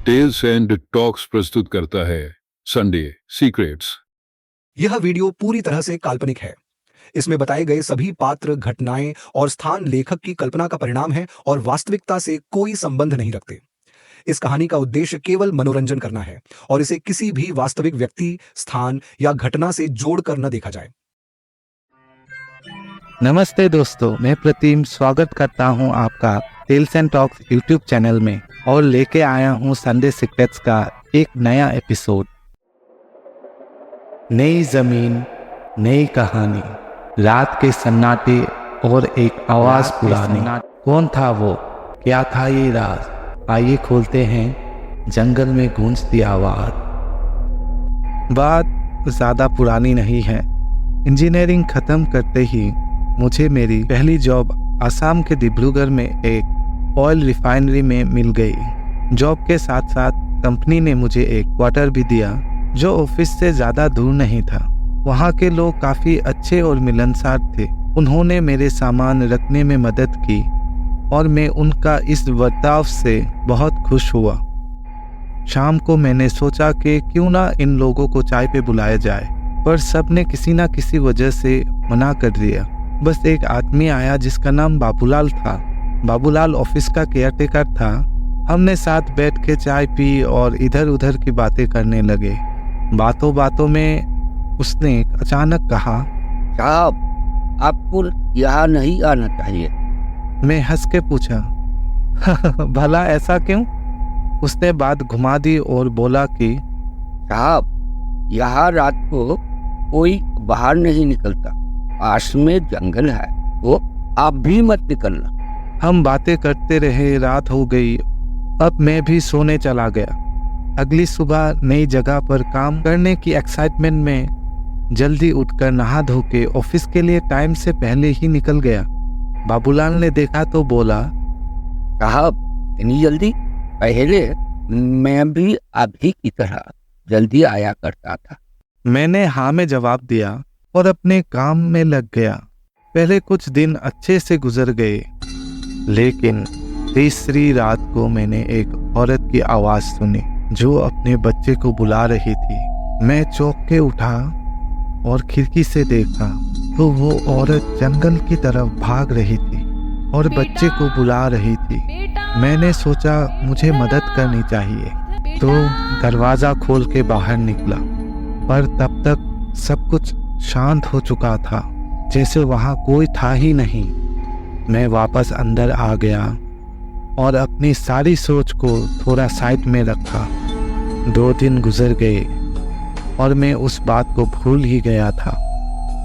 Tales and talks प्रस्तुत करता है संडे सीक्रेट्स। यह वीडियो पूरी तरह से काल्पनिक है। इसमें बताए गए सभी पात्र, घटनाएं और स्थान लेखक की कल्पना का परिणाम है और वास्तविकता से कोई संबंध नहीं रखते। इस कहानी का उद्देश्य केवल मनोरंजन करना है और इसे किसी भी वास्तविक व्यक्ति, स्थान या घटना से जोड़कर न देखा जाए। नमस्ते दोस्तों, मैं प्रतिम स्वागत करता हूं आपका tales and talks YouTube channel में और लेके आया हूं संडे सीक्रेट्स का एक नया एपिसोड। नई जमीन, नई कहानी, रात के सन्नाटे और एक आवाज पुरानी। कौन था वो, क्या था ये राज? आइए खोलते हैं जंगल में गूंजती आवाज। बात ज़्यादा पुरानी नहीं है। इंजीनियरिंग ख़त्म करते ही मुझे मेरी पहली जॉब असम के डिब्रूगढ़ में एक ऑयल रिफाइनरी में मिल गई। जॉब के साथ साथ कंपनी ने मुझे एक क्वार्टर भी दिया जो ऑफिस से ज़्यादा दूर नहीं था। वहाँ के लोग काफ़ी अच्छे और मिलनसार थे। उन्होंने मेरे सामान रखने में मदद की और मैं उनका इस बर्ताव से बहुत खुश हुआ। शाम को मैंने सोचा कि क्यों ना इन लोगों को चाय पे बुलाया जाए, पर सब ने किसी ना किसी वजह से मना कर दिया। बस एक आदमी आया जिसका नाम बाबूलाल था। बाबूलाल ऑफिस का केयरटेकर था। हमने साथ बैठ के चाय पी और इधर उधर की बातें करने लगे। बातों बातों में उसने अचानक कहा, साहब, आपको यहाँ नहीं आना चाहिए। मैं हंस के पूछा, भला ऐसा क्यों? उसने बात घुमा दी और बोला कि साहब, यहाँ रात को कोई बाहर नहीं निकलता, पास में जंगल है, वो आप भी मत निकलना। हम बातें करते रहे। रात हो गई। अब मैं भी सोने चला गया। अगली सुबह नई जगह पर काम करने की एक्साइटमेंट में जल्दी उठकर नहा धो के ऑफिस के लिए टाइम से पहले ही निकल गया। बाबूलाल ने देखा तो बोला, साहब, इतनी जल्दी? पहले मैं भी अभी की तरह जल्दी आया करता था। मैंने हाँ में जवाब दिया और अपने काम में लग गया। पहले कुछ दिन अच्छे से गुजर गए, लेकिन तीसरी रात को मैंने एक औरत की आवाज सुनी जो अपने बच्चे को बुला रही थी। मैं चौंक के उठा और खिड़की से देखा तो वो औरत जंगल की तरफ भाग रही थी और बच्चे को बुला रही थी। मैंने सोचा मुझे मदद करनी चाहिए, तो दरवाज़ा खोल के बाहर निकला, पर तब तक सब कुछ शांत हो चुका था, जैसे वहाँ कोई था ही नहीं। मैं वापस अंदर आ गया और अपनी सारी सोच को थोड़ा साइड में रखा। 2 दिन गुजर गए और मैं उस बात को भूल ही गया था।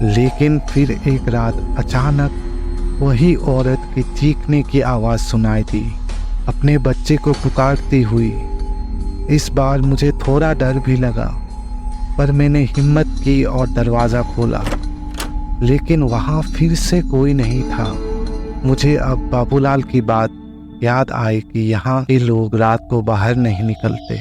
लेकिन फिर एक रात अचानक वही औरत की चीखने की आवाज़ सुनाई दी, अपने बच्चे को पुकारती हुई। इस बार मुझे थोड़ा डर भी लगा, पर मैंने हिम्मत की और दरवाज़ा खोला, लेकिन वहाँ फिर से कोई नहीं था। मुझे अब बाबूलाल की बात याद आई कि यहाँ के लोग रात को बाहर नहीं निकलते।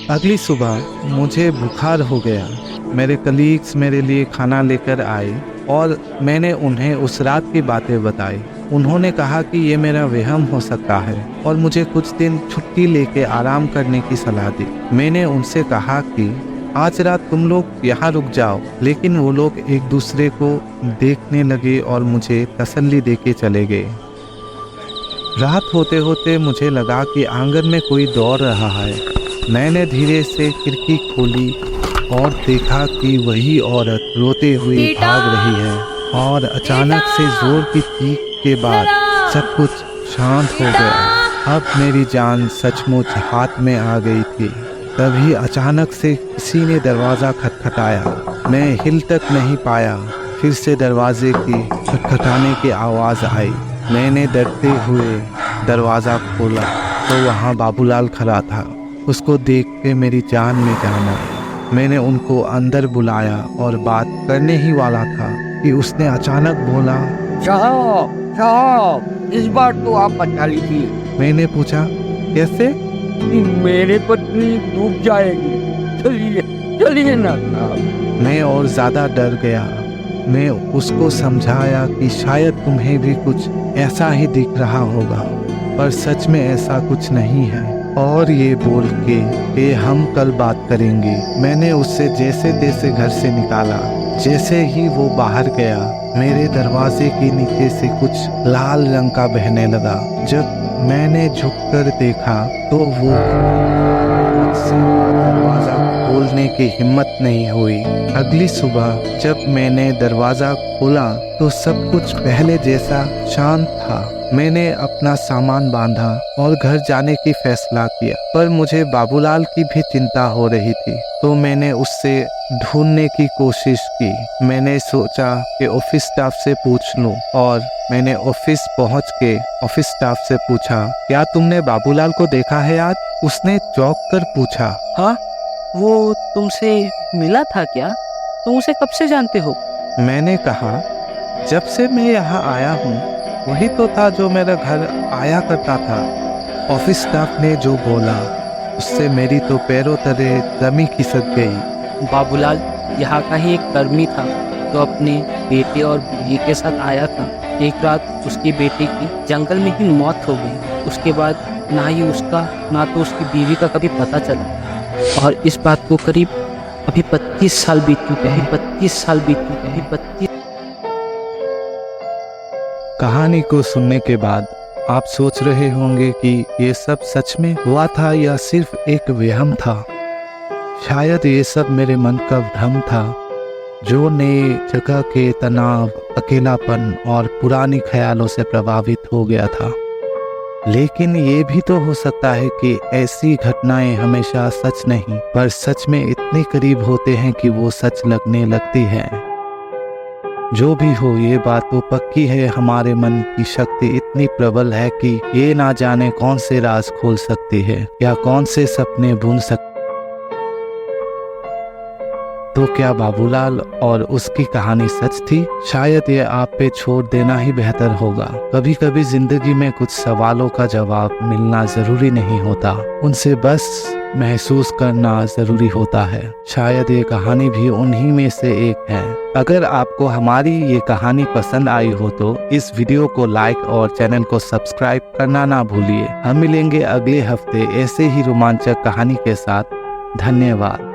अगली सुबह मुझे बुखार हो गया। मेरे कलीग्स मेरे लिए खाना लेकर आए और मैंने उन्हें उस रात की बातें बताई। उन्होंने कहा कि ये मेरा वहम हो सकता है और मुझे कुछ दिन छुट्टी लेके आराम करने की सलाह दी। मैंने उनसे कहा कि आज रात तुम लोग यहाँ रुक जाओ, लेकिन वो लोग एक दूसरे को देखने लगे और मुझे तसल्ली देके चले गए। रात होते होते मुझे लगा कि आंगन में कोई दौड़ रहा है। मैंने धीरे से खिड़की खोली और देखा कि वही औरत रोते हुए भाग रही है और अचानक से जोर की चीख के बाद सब कुछ शांत हो गया। अब मेरी जान सचमुच हाथ में आ गई थी। तभी अचानक से किसी ने दरवाज़ा खटखटाया। मैं हिल तक नहीं पाया। फिर से दरवाजे की खटखटाने की आवाज़ आई। मैंने डरते हुए दरवाज़ा खोला तो वहाँ बाबूलाल खड़ा था। उसको देख के मेरी जान में जान आई। मैंने उनको अंदर बुलाया और बात करने ही वाला था कि उसने अचानक बोला, साहब, साहब, इस बार तो आप बचा लीजिए। मैंने पूछा, कैसे? मेरे पत्नी डूब जाएगी, चलिए चलिए ना साहब। मैं और ज़्यादा डर गया। मैं उसको समझाया कि शायद तुम्हें भी कुछ ऐसा ही दिख रहा होगा, पर सच में ऐसा कुछ नहीं है। और ये बोल के कि हम कल बात करेंगे। मैंने उससे जैसे तैसे घर से निकाला। जैसे ही वो बाहर गया, मेरे दरवाजे के नीचे से कुछ लाल रंग का बहने लगा। जब मैंने झुककर देखा तो वो दरवाजा खोलने की हिम्मत नहीं हुई। अगली सुबह जब मैंने दरवाजा खोला तो सब कुछ पहले जैसा शांत था। मैंने अपना सामान बांधा और घर जाने की फैसला किया, पर मुझे बाबूलाल की भी चिंता हो रही थी, तो मैंने उससे ढूंढने की कोशिश की। मैंने सोचा कि ऑफिस स्टाफ से पूछ लूं, और मैंने ऑफिस पहुंच के ऑफिस स्टाफ से पूछा, क्या तुमने बाबूलाल को देखा है आज? उसने चौंक कर पूछा। हाँ, वो तुमसे मिला था क्या? तुम उसे कब से जानते हो? मैंने कहा, जब से मैं यहाँ आया हूँ वही तो था जो मेरा घर आया करता था। ऑफिस स्टाफ ने जो बोला उससे मेरी तो पैरों तले जमी खिसक गई। बाबूलाल यहाँ का ही एक कर्मी था तो अपने बेटे और बीवी के साथ आया था। एक रात उसकी बेटे की जंगल में ही मौत हो गई। उसके बाद ना ही उसका ना तो उसकी बीवी का कभी पता चला, और इस बात को करीब अभी 25 साल बीत चुके हैं। 25 साल बीत चुके हैं। 25। कहानी को सुनने के बाद आप सोच रहे होंगे कि ये सब सच में हुआ था या सिर्फ एक वहम था। शायद ये सब मेरे मन का भ्रम था, जो नए जगह के तनाव, अकेलापन और पुरानी ख्यालों से प्रभावित हो गया था। लेकिन ये भी तो हो सकता है कि ऐसी घटनाएं हमेशा सच नहीं, पर सच में इतने करीब होते हैं कि वो सच लगने लगती हैं। जो भी हो, ये बात तो पक्की है, हमारे मन की शक्ति इतनी प्रबल है कि ये ना जाने कौन से राज खोल सकती है या कौन से सपने बुन सकती। तो क्या बाबूलाल और उसकी कहानी सच थी? शायद ये आप पे छोड़ देना ही बेहतर होगा। कभी कभी जिंदगी में कुछ सवालों का जवाब मिलना जरूरी नहीं होता, उनसे बस महसूस करना जरूरी होता है। शायद ये कहानी भी उन्हीं में से एक है। अगर आपको हमारी ये कहानी पसंद आई हो तो इस वीडियो को लाइक और चैनल को सब्सक्राइब करना ना भूलिए। हम मिलेंगे अगले हफ्ते ऐसे ही रोमांचक कहानी के साथ। धन्यवाद।